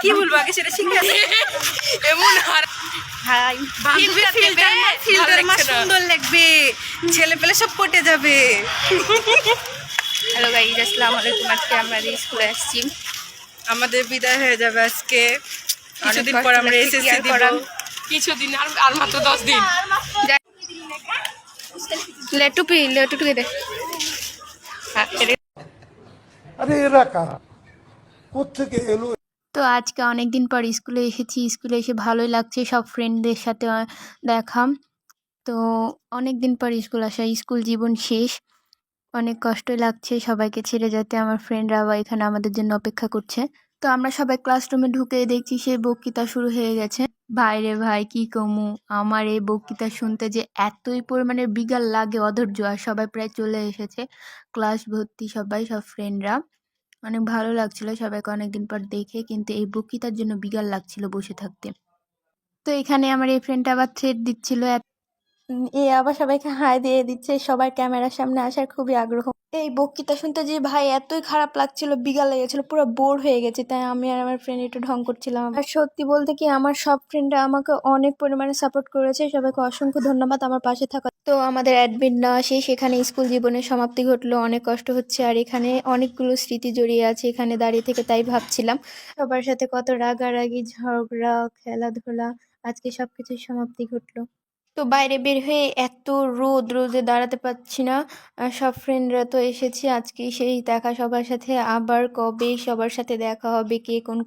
কি বলবো আগে সেটা শিখে এমন হাই ফিল্টার মা সুন্দর লাগবে, ছেলে পেলে সব পটে যাবে। হ্যালো গাইজ, আসসালামু আলাইকুম। আজকে আমরা স্কুলে আসছি, আমাদের বিদায় হয়ে যাবে আজকে, কিছুদিন পর আমরা এসএসসি দিব। কিছুদিন আর মাত্র 10 দিন। টুপি দে। আরে এরা কারা, কোত্থেকে এলো? তো আজকে অনেক দিন পর স্কুলে এসেছি। স্কুলে এসে ভালোই লাগছে, সব ফ্রেন্ডদের সাথে দেখা। তো অনেক দিন পর স্কুল আসা, স্কুল জীবন শেষ, অনেক কষ্টই লাগছে সবাইকে ছেড়ে যেতে। আমার ফ্রেন্ডরা এখানে আমাদের জন্য অপেক্ষা করছে। তো আমরা সবাই ক্লাসরুমে ঢুকে দেখছি সেই বক্তৃতা শুরু হয়ে গেছে। ভাই রে ভাই, কি কমু, আমার এই বক্তৃতা শুনতে যে এতই পরিমাণে বিগাল লাগে, অধৈর্য। আর সবাই প্রায় চলে এসেছে, ক্লাস ভর্তি সবাই, সব ফ্রেন্ডরা। অনেক ভালো লাগছিল সবাইকে অনেকদিন পর দেখে, কিন্তু এই বক্তৃতার জন্য বিগাল লাগছিল বসে থাকতে। তো এখানে আমার এই ফ্রেন্ডটা আবার থ্রেড দিচ্ছিল, এ আবার সবাইকে হাই দিয়ে দিচ্ছে। সবার ক্যামেরার সামনে আসার খুবই আগ্রহ। এই বক্তৃতা শুনতে যে ভাই এতই খারাপ লাগছিল, বিগাল লেগেছিল, পুরো বোর হয়ে গেছে। তাই আমি আর আমার ফ্রেন্ড একটু ঢং করছিলাম। আর সত্যি বলতে কি, আমার সব ফ্রেন্ডরা আমাকে অনেক পরিমাণে সাপোর্ট করেছে। সবাইকে অসংখ্য ধন্যবাদ আমার পাশে থাকা। তো আমাদের অ্যাডমিট নেওয়া শেষ, এখানে স্কুল জীবনের সমাপ্তি ঘটলো। অনেক কষ্ট হচ্ছে, আর এখানে অনেকগুলো স্মৃতি জড়িয়ে আছে এখানে দাঁড়িয়ে থেকে। তাই ভাবছিলাম সবার সাথে কত রাগারাগি, ঝগড়া, খেলাধুলা, আজকে সবকিছুর সমাপ্তি ঘটলো। তো বাইরে বের হয়ে এত রোদে দাঁড়াতে পারছি না। আর সব ফ্রেন্ডরা তো এসেছে, আজকে সেই দেখা সবার সাথে। আবার কবে সবার সাথে দেখা হবে, কে কোন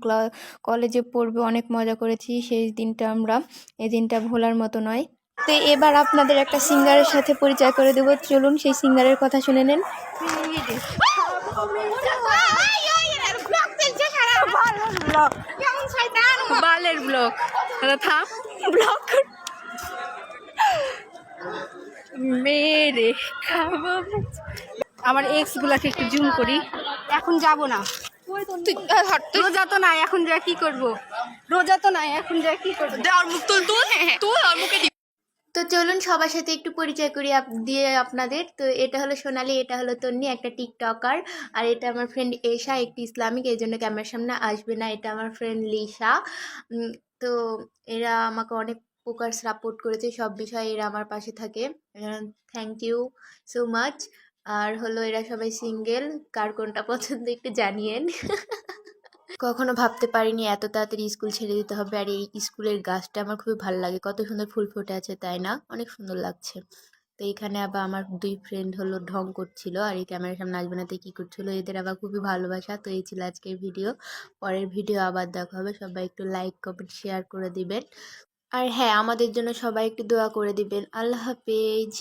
কলেজে পড়বে, অনেক মজা করেছি সেই দিনটা আমরা। এই দিনটা ভোলার মতো নয়। তো এবার আপনাদের একটা সিঙ্গারের সাথে পরিচয় করে দেবো, চলুন সেই সিঙ্গারের কথা শুনে নেন। বালের ব্লক থাম, ব্লক মেরে খাবো। আমার এক্স গুলাকে একটু জুম করি। এখন যাব না, রোজা তো নাই, এখন যা কি করব, রোজা তো নাই, এখন যা কি করবো, আর মুখ তুল তুল তুল আর মুখে দি। তো চলুন সবার সাথে একটু পরিচয় করি দিয়ে আপনাদের। তো এটা হলো সোনালি, এটা হলো তন্নি, একটা টিকটকার। আর এটা আমার ফ্রেন্ড এশা, একটি ইসলামিক, এই জন্য ক্যামেরার সামনে আসবে না। এটা আমার ফ্রেন্ড লিসা। তো এরা আমাকে অনেক প্রকার সাপোর্ট করেছে সব বিষয়ে, এরা আমার পাশে থাকে। Thank you so much. আর হলো এরা সবাই সিঙ্গেল, কার কোনটা পছন্দ একটু জানিয়েন। কখনো ভাবতে পারিনি এত তাড়াতাড়ি স্কুল ছেড়ে দিতে হবে। আর এই স্কুলের গাছটা আমার খুবই ভালো লাগে, কত সুন্দর ফুল ফুটে আছে, তাই না? অনেক সুন্দর লাগছে। তো এখানে আবার আমার দুই ফ্রেন্ড হলো ঢং করছিল, আর এই ক্যামেরার সামনে আসবে না তো কী করছিল, এদের আবার খুবই ভালোবাসা। তো এই ছিল আজকের ভিডিও, পরের ভিডিও আবার দেখা হবে। সবাই একটু লাইক কমেন্ট শেয়ার করে দিবেন। আর হ্যাঁ, আমাদের জন্য সবাই একটু দোয়া করে দিবেন। আল্লাহ হাফেজ।